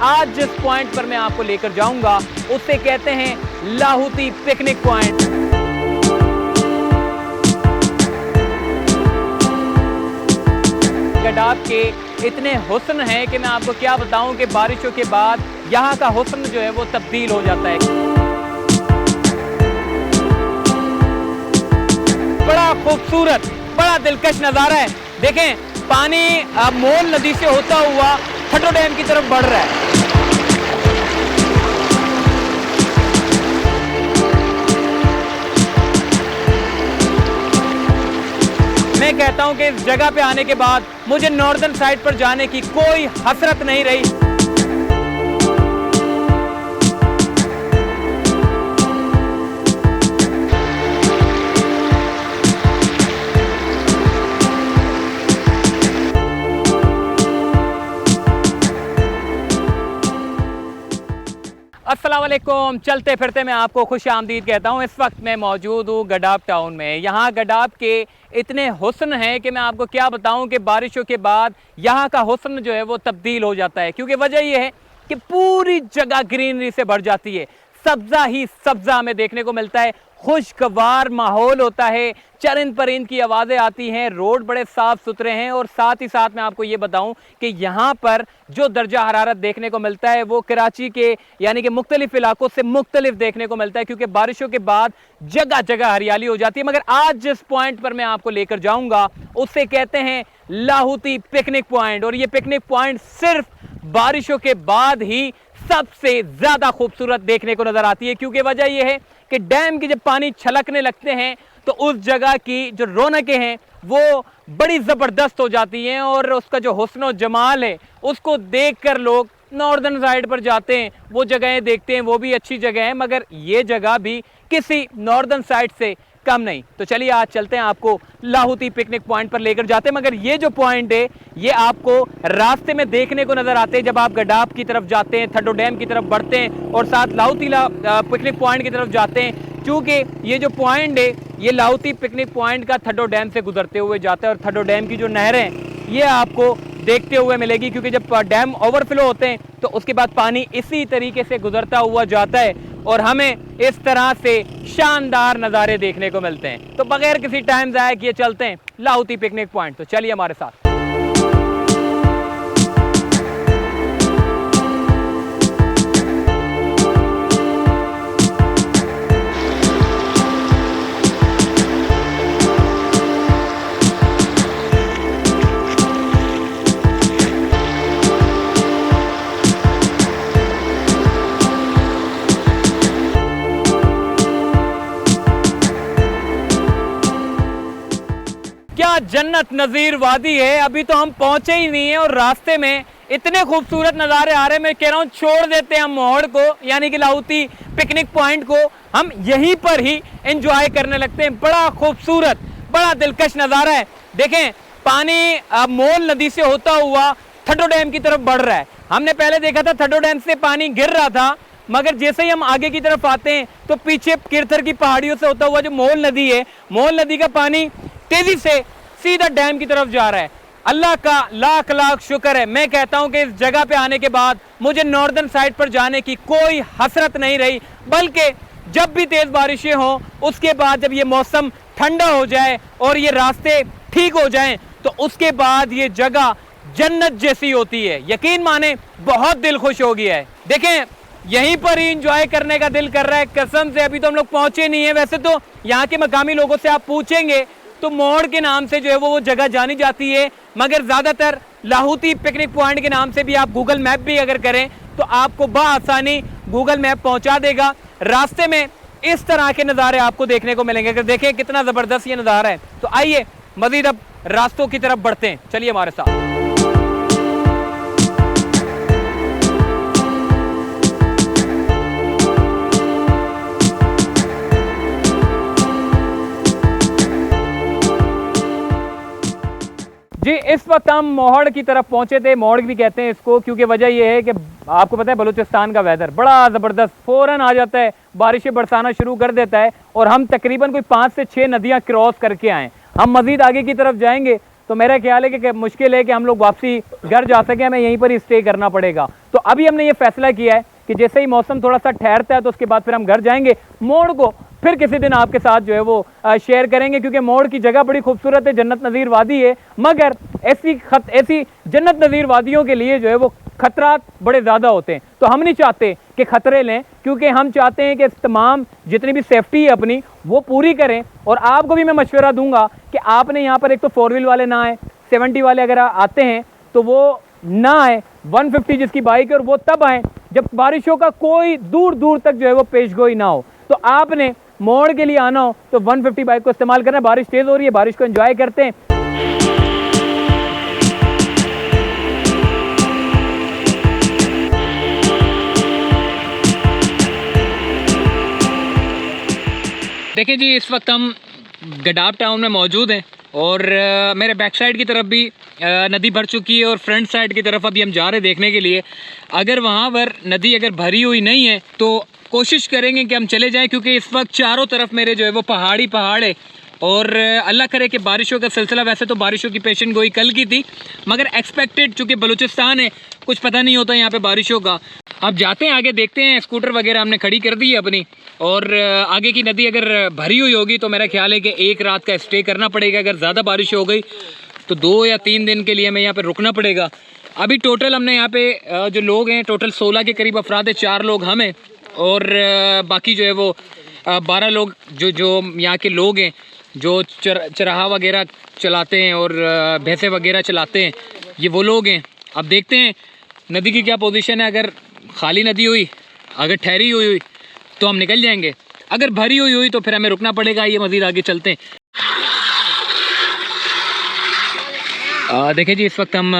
आज जिस पॉइंट पर मैं आपको लेकर जाऊंगा उसे कहते हैं लाहौती पिकनिक पॉइंट। गडाफ के इतने हुस्न हैं कि मैं आपको क्या बताऊं कि बारिशों के बाद यहाँ का हुस्न जो है वो तब्दील हो जाता है। बड़ा खूबसूरत, बड़ा दिलकश नज़ारा है। देखें, पानी मोल नदी से होता हुआ थड्डो डैम की तरफ बढ़ रहा है। मैं कहता हूं कि इस जगह पे आने के बाद मुझे नॉर्दर्न साइड पर जाने की कोई हसरत नहीं रही। अस्सलाम वालेकुम। चलते फिरते मैं आपको खुश आमदीद कहता हूँ। इस वक्त मैं मौजूद हूँ गडाफ टाउन में। यहाँ गडाफ के इतने हुस्न हैं कि मैं आपको क्या बताऊँ कि बारिशों के बाद यहाँ का हुस्न जो है वो तब्दील हो जाता है। क्योंकि वजह यह है कि पूरी जगह ग्रीनरी से भर जाती है, सब्ज़ा ही सब्ज़ा हमें देखने को मिलता है, खुशगवार माहौल होता है, चरिंद परिंद की आवाज़ें आती हैं, रोड बड़े साफ़ सुथरे हैं। और साथ ही साथ मैं आपको ये बताऊं कि यहाँ पर जो दर्जा हरारत देखने को मिलता है वो कराची के यानी कि मुख्तलिफ इलाकों से मुख्तलिफ देखने को मिलता है, क्योंकि बारिशों के बाद जगह जगह हरियाली हो जाती है। मगर आज जिस पॉइंट पर मैं आपको लेकर जाऊँगा उसे कहते हैं लाहौती पिकनिक पॉइंट। और ये पिकनिक पॉइंट सिर्फ बारिशों के बाद ही सबसे ज़्यादा खूबसूरत देखने को नज़र आती है, क्योंकि वजह यह है कि डैम की जब पानी छलकने लगते हैं तो उस जगह की जो रौनकें हैं वो बड़ी ज़बरदस्त हो जाती हैं। और उसका जो हुस्न और जमाल है उसको देखकर लोग नॉर्दर्न साइड पर जाते हैं, वो जगहें देखते हैं, वो भी अच्छी जगह है, मगर ये जगह भी किसी नॉर्दर्न साइड से कम नहीं। तो चलिए आज चलते हैं, आपको लाहौती पिकनिक पॉइंट पर लेकर जाते हैं। मगर ये जो पॉइंट है ये आपको रास्ते में देखने को नज़र आते हैं जब आप गडाफ की तरफ जाते हैं, थड्डो डैम की तरफ बढ़ते हैं और साथ लाहौती पिकनिक पॉइंट की तरफ जाते हैं। क्योंकि ये जो पॉइंट है ये लाहौती पिकनिक पॉइंट का थड्डो डैम से गुजरते हुए जाता है। और थड्डो डैम की जो नहरें ये आपको देखते हुए मिलेगी, क्योंकि जब डैम ओवरफ्लो होते हैं तो उसके बाद पानी इसी तरीके से गुजरता हुआ जाता है और हमें इस तरह से शानदार नज़ारे देखने को मिलते हैं। तो बगैर किसी टाइम ज़ाया किए चलते हैं लाहौती पिकनिक पॉइंट। तो चलिए हमारे साथ। क्या जन्नत नज़ीर वादी है। अभी तो हम पहुंचे ही नहीं है और रास्ते में इतने खूबसूरत नज़ारे आ रहे हैं। मैं कह रहा हूँ छोड़ देते हैं हम मोड़ को, यानी कि लाहौती पिकनिक पॉइंट को, हम यहीं पर ही एंजॉय करने लगते हैं। बड़ा खूबसूरत, बड़ा दिलकश नज़ारा है। देखें, पानी मोल नदी से होता हुआ थड्डो डैम की तरफ बढ़ रहा है। हमने पहले देखा था थड्डो डैम से पानी गिर रहा था, मगर जैसे ही हम आगे की तरफ आते हैं तो पीछे किरथर की पहाड़ियों से होता हुआ जो मोल नदी है, मोल नदी का पानी तेजी से सीधा डैम की तरफ जा रहा है। अल्लाह का लाख लाख शुक्र है। मैं कहता हूं कि इस जगह पे आने के बाद मुझे नॉर्दर्न साइड पर जाने की कोई हसरत नहीं रही, बल्कि जब भी तेज बारिशें हों उसके बाद जब ये मौसम ठंडा हो जाए और ये रास्ते ठीक हो जाएं तो उसके बाद ये जगह जन्नत जैसी होती है। यकीन माने बहुत दिल खुश हो गया है। देखें, यहीं पर ही इंजॉय करने का दिल कर रहा है कसम से। अभी तो हम लोग पहुंचे नहीं है। वैसे तो यहाँ के मकामी लोगों से आप पूछेंगे तो मोड़ के नाम से जो है वो जगह जानी जाती है, मगर ज़्यादातर लाहौती पिकनिक पॉइंट के नाम से भी आप गूगल मैप भी अगर करें तो आपको बआसानी गूगल मैप पहुंचा देगा। रास्ते में इस तरह के नज़ारे आपको देखने को मिलेंगे। अगर देखें कितना ज़बरदस्त ये नज़ारा है। तो आइए मज़ीद अब रास्तों की तरफ बढ़ते हैं, चलिए हमारे साथ। जी, इस वक्त हम मोहड़ की तरफ पहुंचे थे। मोहड़ भी कहते हैं इसको, क्योंकि वजह यह है कि आपको पता है बलूचिस्तान का वेदर बड़ा ज़बरदस्त फ़ौरन आ जाता है, बारिशें बरसाना शुरू कर देता है और हम तकरीबन कोई 5 से 6 नदियां क्रॉस करके आए। हम मज़ीद आगे की तरफ जाएंगे तो मेरा ख्याल है कि मुश्किल है कि हम लोग वापसी घर जा सकें, हमें यहीं पर ही स्टे करना पड़ेगा। तो अभी हमने ये फैसला किया है कि जैसे ही मौसम थोड़ा सा ठहरता है तो उसके बाद फिर हम घर जाएंगे। मोड़ को फिर किसी दिन आपके साथ जो है वो शेयर करेंगे, क्योंकि मोड़ की जगह बड़ी खूबसूरत है, जन्नत नज़ीर वादी है, मगर ऐसी जन्नत नज़ीर वादियों के लिए जो है वो खतरात बड़े ज़्यादा होते हैं। तो हम नहीं चाहते कि खतरे लें, क्योंकि हम चाहते हैं कि तमाम जितनी भी सेफ्टी है अपनी वो पूरी करें। और आपको भी मैं मशवरा दूंगा कि आपने यहाँ पर एक तो 4 व्हील वाले ना आए, 70 वाले अगर आते हैं तो वो ना आए, 150 जिसकी बाइक है और वो तब आए जब बारिशों का कोई दूर दूर तक जो है वो पेशगोई ना हो। तो आपने मोड़ के लिए आना हो तो 150 बाइक को इस्तेमाल करना है। बारिश तेज़ हो रही है, बारिश को एंजॉय करते हैं। देखिए जी, इस वक्त हम गडाप टाउन में मौजूद हैं और मेरे बैक साइड की तरफ भी नदी भर चुकी है और फ्रंट साइड की तरफ अभी हम जा रहे हैं देखने के लिए। अगर वहाँ पर नदी अगर भरी हुई नहीं है तो कोशिश करेंगे कि हम चले जाएं, क्योंकि इस वक्त चारों तरफ मेरे जो है वो पहाड़ है और अल्लाह करे कि बारिशों का सिलसिला, वैसे तो बारिशों की पेशन गोई कल की थी, मगर एक्सपेक्टेड, चूँकि बलूचिस्तान है कुछ पता नहीं होता यहाँ पे बारिशों का। अब जाते हैं आगे, देखते हैं। स्कूटर वगैरह हमने खड़ी कर दी है अपनी, और आगे की नदी अगर भरी हुई होगी तो मेरा ख्याल है कि एक रात का स्टे करना पड़ेगा। अगर ज़्यादा बारिश हो गई तो 2 या 3 दिन के लिए हमें यहाँ पर रुकना पड़ेगा। अभी टोटल हमने यहाँ पे जो लोग हैं टोटल 16 के करीब अफराद है, 4 लोग हम हैं और बाकी जो है वो 12 लोग जो यहाँ के लोग हैं जो चराहा वगैरह चलाते हैं और भैंसे वगैरह चलाते हैं, ये वो लोग हैं। अब देखते हैं नदी की क्या पोजीशन है। अगर खाली नदी हुई, अगर ठहरी हुई तो हम निकल जाएंगे, अगर भरी हुई तो फिर हमें रुकना पड़ेगा। ये मज़ीद आगे चलते हैं। देखिए जी, इस वक्त हम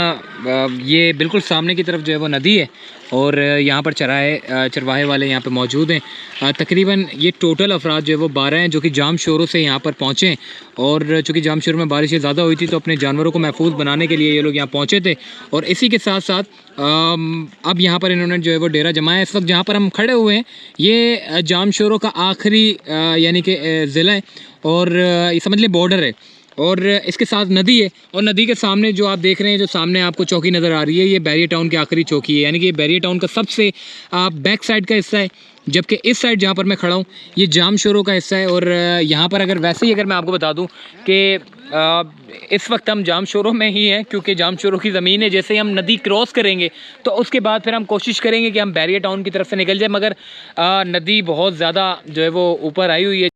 ये बिल्कुल सामने की तरफ जो है वो नदी है और यहाँ पर चरवाहे वाले यहाँ पे मौजूद हैं। तकरीबन ये टोटल अफराद जो है वो 12 हैं जो कि जाम शोरों से यहाँ पर पहुँचे हैं। और चूँकि जाम शोरों में बारिशें ज़्यादा हुई थी तो अपने जानवरों को महफूज बनाने के लिए ये लोग यहाँ पहुँचे थे। और इसी के साथ साथ अब यहाँ पर इन्होंने जो है वो डेरा जमाया। इस वक्त जहाँ पर हम खड़े हुए हैं ये जाम शोरों का आखिरी यानी कि ज़िला है और ये समझ लें बॉर्डर है और इसके साथ नदी है। और नदी के सामने जो आप देख रहे हैं, जो सामने आपको चौकी नज़र आ रही है, ये बैरियर टाउन की आखिरी चौकी है, यानी कि ये बैरियर टाउन का सबसे बैक साइड का हिस्सा है। जबकि इस साइड जहाँ पर मैं खड़ा हूँ ये जाम शोरों का हिस्सा है। और यहाँ पर अगर वैसे ही अगर मैं आपको बता दूँ कि इस वक्त हम जाम शोरों में ही हैं, क्योंकि जाम शोरों की ज़मीन है। जैसे ही हम नदी क्रॉस करेंगे तो उसके बाद फिर हम कोशिश करेंगे कि हम बैरियर टाउन की तरफ से निकल जाए, मगर नदी बहुत ज़्यादा जो है वो ऊपर आई हुई है।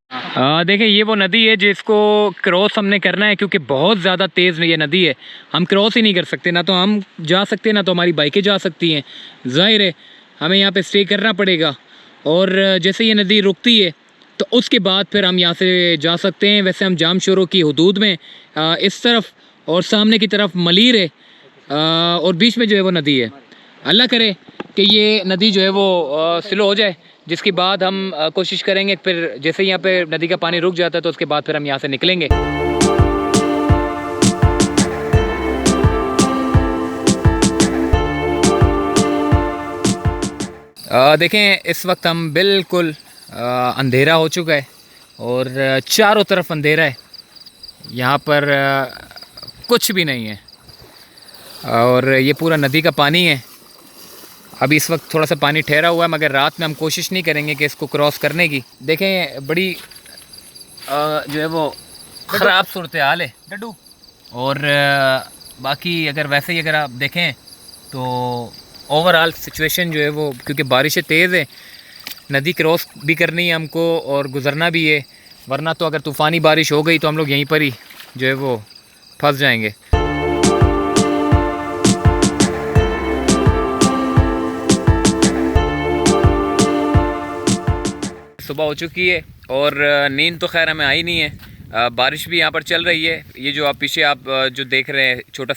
देखिए, ये वो नदी है जिसको क्रॉस हमने करना है, क्योंकि बहुत ज़्यादा तेज़ ये नदी है। हम क्रॉस ही नहीं कर सकते, ना तो हम जा सकते ना तो हमारी बाइकें जा सकती हैं। ज़ाहिर है हमें यहाँ पे स्टे करना पड़ेगा और जैसे ये नदी रुकती है तो उसके बाद फिर हम यहाँ से जा सकते हैं। वैसे हम जाम शोरों की हदूद में इस तरफ और सामने की तरफ मलीर है और बीच में जो है वो नदी है। अल्लाह करे कि ये नदी जो है वो स्लो हो जाए, जिसके बाद हम कोशिश करेंगे फिर जैसे ही यहाँ पे नदी का पानी रुक जाता है तो उसके बाद फिर हम यहाँ से निकलेंगे। देखें, इस वक्त हम बिल्कुल अंधेरा हो चुका है और चारों तरफ अंधेरा है, यहाँ पर कुछ भी नहीं है और ये पूरा नदी का पानी है। अभी इस वक्त थोड़ा सा पानी ठहरा हुआ है, मगर रात में हम कोशिश नहीं करेंगे कि इसको क्रॉस करने की। देखें, बड़ी जो है वो ख़राब सूरत हाल है डड्डू। और बाकी अगर वैसे ही अगर आप देखें तो ओवरऑल सिचुएशन जो है वो, क्योंकि बारिशें तेज़ है, नदी क्रॉस भी करनी है हमको और गुज़रना भी है, वरना तो अगर तूफ़ानी बारिश हो गई तो हम लोग यहीं पर ही जो है वो फंस जाएंगे। सुबह हो चुकी है और नींद तो खैर हमें आई नहीं है। बारिश भी यहाँ पर चल रही है। ये जो आप पीछे आप जो देख रहे हैं छोटा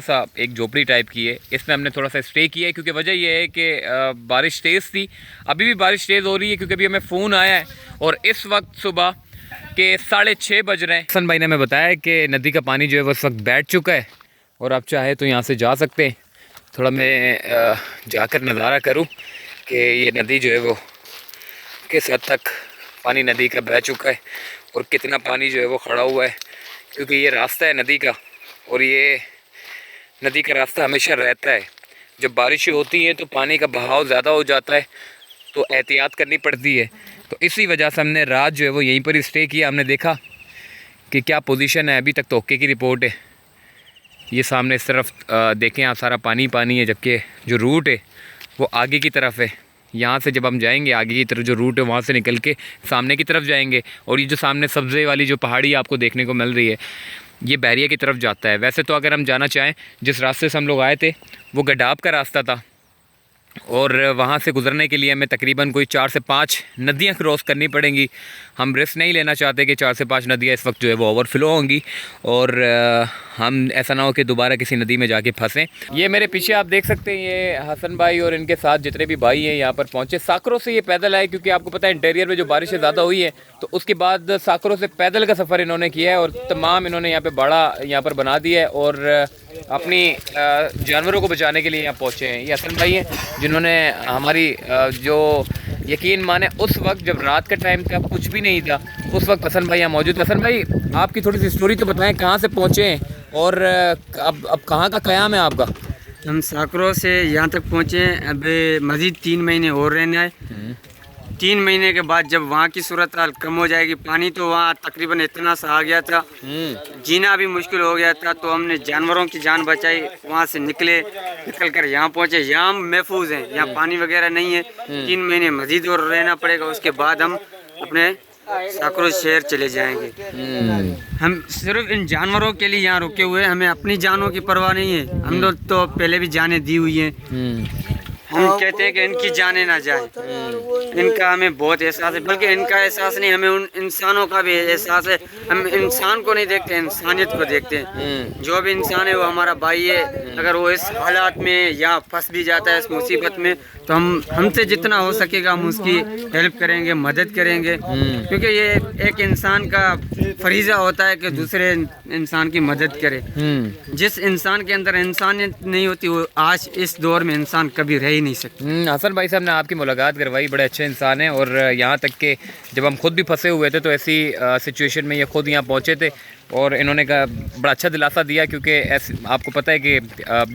सा एक झोपड़ी टाइप की है, इसमें हमने थोड़ा सा स्टे किया है, क्योंकि वजह यह है कि बारिश तेज़ थी। अभी भी बारिश तेज़ हो रही है, क्योंकि अभी हमें फ़ोन आया है और इस वक्त सुबह के 6:30 बज रहे हैं। हसन भाई ने हमें बताया कि नदी का पानी जो है वो इस वक्त बैठ चुका है और आप चाहे तो यहाँ से जा सकते हैं। थोड़ा मैं जाकर नज़ारा करूँ कि ये नदी जो है वो किस हद तक पानी नदी का बह चुका है और कितना पानी जो है वो खड़ा हुआ है, क्योंकि ये रास्ता है नदी का और ये नदी का रास्ता हमेशा रहता है। जब बारिशें होती हैं तो पानी का बहाव ज़्यादा हो जाता है, तो एहतियात करनी पड़ती है। तो इसी वजह से हमने रात जो है वो यहीं पर ही स्टे किया। हमने देखा कि क्या पोजीशन है। अभी तक तो ओके की रिपोर्ट है। ये सामने इस तरफ देखें आप, सारा पानी पानी है, जबकि जो रूट है वो आगे की तरफ है। यहाँ से जब हम जाएंगे आगे की तरफ, जो रूट है वहाँ से निकल के सामने की तरफ जाएंगे। और ये जो सामने सब्ज़े वाली जो पहाड़ी आपको देखने को मिल रही है, ये बैरिया की तरफ जाता है। वैसे तो अगर हम जाना चाहें, जिस रास्ते से हम लोग आए थे वो गडाब का रास्ता था, और वहाँ से गुज़रने के लिए हमें तकरीबन कोई 4 से 5 नदियाँ क्रॉस करनी पड़ेंगी। हम रिस्क नहीं लेना चाहते कि 4 से 5 नदियाँ इस वक्त जो है वो ओवरफ्लो होंगी, और हम ऐसा ना हो कि दोबारा किसी नदी में जाके फंसें। ये मेरे पीछे आप देख सकते हैं, ये हसन भाई और इनके साथ जितने भी भाई हैं यहाँ पर पहुँचे। साकरों से ये पैदल आए, क्योंकि आपको पता है इंटीरियर में जो बारिशें ज़्यादा हुई है, तो उसके बाद साकरों से पैदल का सफ़र इन्होंने किया है। और तमाम इन्होंने यहाँ पर बाड़ा यहाँ पर बना दिया है, और अपनी जानवरों को बचाने के लिए यहाँ पहुँचे हैं। ये हसन भाई हैं जिन्होंने हमारी जो यकीन माने उस वक्त जब रात का टाइम था, कुछ भी नहीं था, उस वक्त हसन भाई यहाँ मौजूद। हसन भाई, आपकी थोड़ी सी स्टोरी तो बताएं, कहाँ से पहुँचे हैं और अब कहाँ का क़याम है आपका? हम साकरों से यहाँ तक पहुँचे। अब मज़ीद 3 महीने और रहना है। 3 महीने के बाद जब वहाँ की सूरत हाल कम हो जाएगी, पानी तो वहाँ तकरीबन इतना सा आ गया था, जीना भी मुश्किल हो गया था, तो हमने जानवरों की जान बचाई, वहाँ से निकल कर यहाँ पहुँचे। यहाँ महफूज हैं, यहाँ पानी वगैरह नहीं है। 3 महीने मज़ीद और रहना पड़ेगा, उसके बाद हम अपने साकरों शहर चले जाएंगे। हम सिर्फ इन जानवरों के लिए यहाँ रुके हुए हैं, हमें अपनी जानों की परवाह नहीं है। हम लोग तो पहले भी जानें दी हुई हैं। हम कहते हैं कि इनकी जाने ना जाए, इनका हमें बहुत एहसास है। बल्कि इनका एहसास नहीं, हमें उन इंसानों का भी एहसास है। हम इंसान को नहीं देखते, इंसानियत को देखते हैं। जो भी इंसान है वो हमारा भाई है। अगर वो इस हालात में या फंस भी जाता है इस मुसीबत में, तो हमसे जितना हो सकेगा हम उसकी हेल्प करेंगे, मदद करेंगे, क्योंकि ये एक इंसान का फरीज़ा होता है कि दूसरे इंसान की मदद करे। जिस इंसान के अंदर इंसानियत नहीं होती, वो आज इस दौर में इंसान कभी रह ही नहीं सकते। हसन भाई साहब ने आपकी मुलाकात करवाई, बड़े अच्छे इंसान हैं। और यहाँ तक कि जब हम खुद भी फंसे हुए थे तो ऐसी सिचुएशन में ये खुद यहाँ पहुँचे थे, और इन्होंने का बड़ा अच्छा दिलासा दिया। क्योंकि ऐसे आपको पता है कि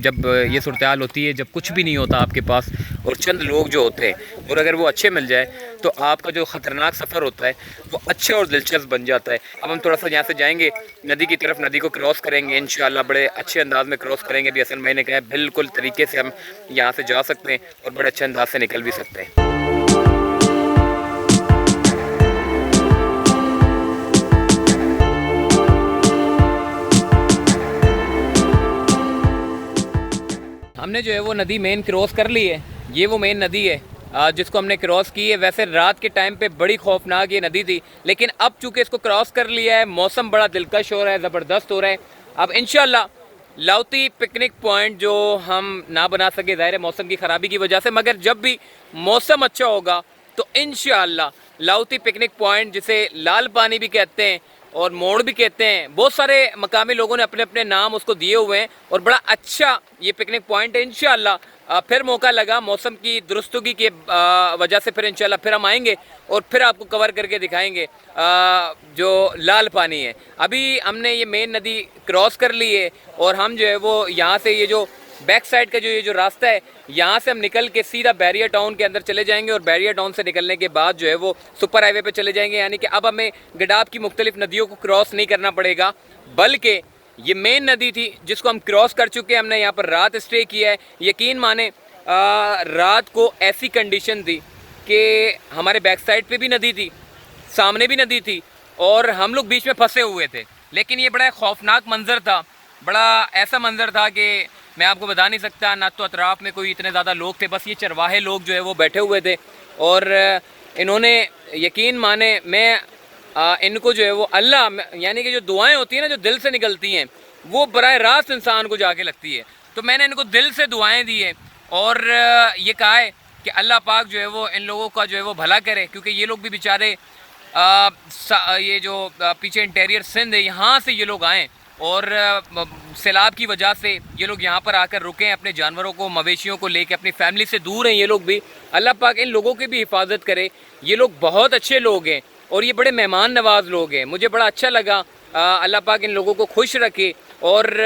जब ये सूरत हाल होती है, जब कुछ भी नहीं होता आपके पास और चंद लोग जो होते हैं, और अगर वो अच्छे मिल जाए तो आपका जो ख़तरनाक सफ़र होता है वो अच्छा और दिलचस्प बन जाता है। अब हम थोड़ा सा यहाँ से जाएंगे नदी की तरफ, नदी को क्रॉस करेंगे इंशाल्लाह, बड़े अच्छे अंदाज में क्रॉस करेंगे। भी हसन भाई ने कहा बिल्कुल तरीके से हम यहाँ से जा सकते हैं और बड़े अच्छे अंदाज से निकल भी सकते हैं। हमने जो है वो नदी मेन क्रॉस कर ली है। ये वो मेन नदी है जिसको हमने क्रॉस की है। वैसे रात के टाइम पे बड़ी खौफनाक ये नदी थी, लेकिन अब चूंकि इसको क्रॉस कर लिया है, मौसम बड़ा दिलकश हो रहा है, ज़बरदस्त हो रहा है। अब इंशाल्लाह लाउती पिकनिक पॉइंट जो हम ना बना सके ज़ाहिर है मौसम की ख़राबी की वजह से, मगर जब भी मौसम अच्छा होगा तो इंशाल्लाह लाउती पिकनिक पॉइंट, जिसे लाल पानी भी कहते हैं और मोड़ भी कहते हैं, बहुत सारे मकामी लोगों ने अपने अपने नाम उसको दिए हुए हैं, और बड़ा अच्छा ये पिकनिक पॉइंट है। इंशाल्लाह फिर मौका लगा मौसम की दुरुस्तगी के वजह से, फिर इंशाल्लाह फिर हम आएंगे और फिर आपको कवर करके दिखाएंगे जो लाल पानी है। अभी हमने ये मेन नदी क्रॉस कर ली है, और हम जो है वो यहाँ से ये जो बैक साइड का ये जो रास्ता है, यहाँ से हम निकल के सीधा बैरिया टाउन के अंदर चले जाएंगे, और बैरिया टाउन से निकलने के बाद जो है वो सुपर हाईवे पे चले जाएंगे। यानी कि अब हमें गडाब की मुख्तलिफ नदियों को क्रॉस नहीं करना पड़ेगा, बल्कि ये मेन नदी थी जिसको हम क्रॉस कर चुके हैं। हमने यहाँ पर रात स्टे किया है। यकीन माने रात को ऐसी कंडीशन थी कि हमारे बैक साइड पे भी नदी थी, सामने भी नदी थी, और हम लोग बीच में फंसे हुए थे। लेकिन ये बड़ा खौफनाक मंजर था, बड़ा ऐसा मंजर था कि मैं आपको बता नहीं सकता। ना तो अतराफ़ में कोई इतने ज़्यादा लोग थे, बस ये चरवाहे लोग जो है वो बैठे हुए थे, और इन्होंने यकीन माने मैं इनको जो है वो अल्लाह, यानी कि जो दुआएं होती हैं ना, जो दिल से निकलती हैं, वो बराह रास्त इंसान को जाके लगती है। तो मैंने इनको दिल से दुआएं दी है, और ये कहा है कि अल्लाह पाक जो है वो इन लोगों का जो है वो भला करे, क्योंकि ये लोग भी बेचारे ये जो पीछे इंटीरियर सिंध है, यहाँ से ये लोग आएँ, और सैलाब की वजह से ये लोग यहाँ पर आकर रुके हैं, अपने जानवरों को, मवेशियों को लेके अपनी फैमिली से दूर हैं ये लोग भी। अल्लाह पाक इन लोगों की भी हिफाजत करे। ये लोग बहुत अच्छे लोग हैं और ये बड़े मेहमान नवाज लोग हैं। मुझे बड़ा अच्छा लगा। अल्लाह पाक इन लोगों को खुश रखे और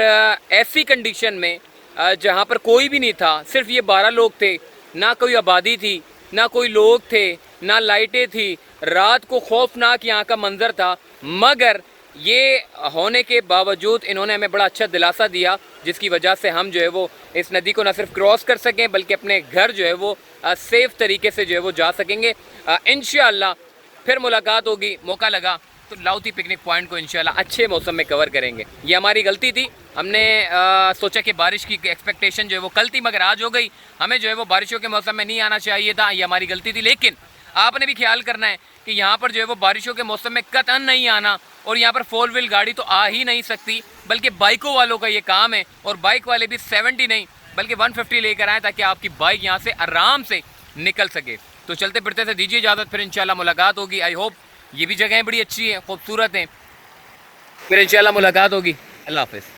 ऐसी कंडीशन में जहाँ पर कोई भी नहीं था, सिर्फ ये 12 लोग थे, ना कोई आबादी थी, ना कोई लोग थे, ना लाइटें थी, रात को खौफनाक यहाँ का मंजर था। मगर ये होने के बावजूद इन्होंने हमें बड़ा अच्छा दिलासा दिया, जिसकी वजह से हम जो है वो इस नदी को न सिर्फ क्रॉस कर सकें बल्कि अपने घर जो है वो सेफ़ तरीके से जो है वो जा सकेंगे। इंशाअल्लाह फिर मुलाकात होगी, मौका लगा तो लाउती पिकनिक पॉइंट को इंशाल्लाह अच्छे मौसम में कवर करेंगे। ये हमारी गलती थी, हमने सोचा कि बारिश की एक्सपेक्टेशन जो है वो कल थी, मगर आज हो गई। हमें जो है वो बारिशों के मौसम में नहीं आना चाहिए था, ये हमारी गलती थी। लेकिन आपने भी ख्याल करना है कि यहाँ पर जो है वो बारिशों के मौसम में कतई नहीं आना, और यहाँ पर 4 व्हील गाड़ी तो आ ही नहीं सकती, बल्कि बाइकों वालों का ये काम है। और बाइक वाले भी 70 नहीं बल्कि 150 लेकर आएँ ताकि आपकी बाइक यहाँ से आराम से निकल सके। तो चलते फिरते से दीजिए इजाज़त, फिर इंशाल्लाह मुलाकात होगी। आई होप ये भी जगहें बड़ी अच्छी हैं, खूबसूरत हैं। फिर इंशाल्लाह मुलाकात होगी। अल्लाह हाफ़िज़।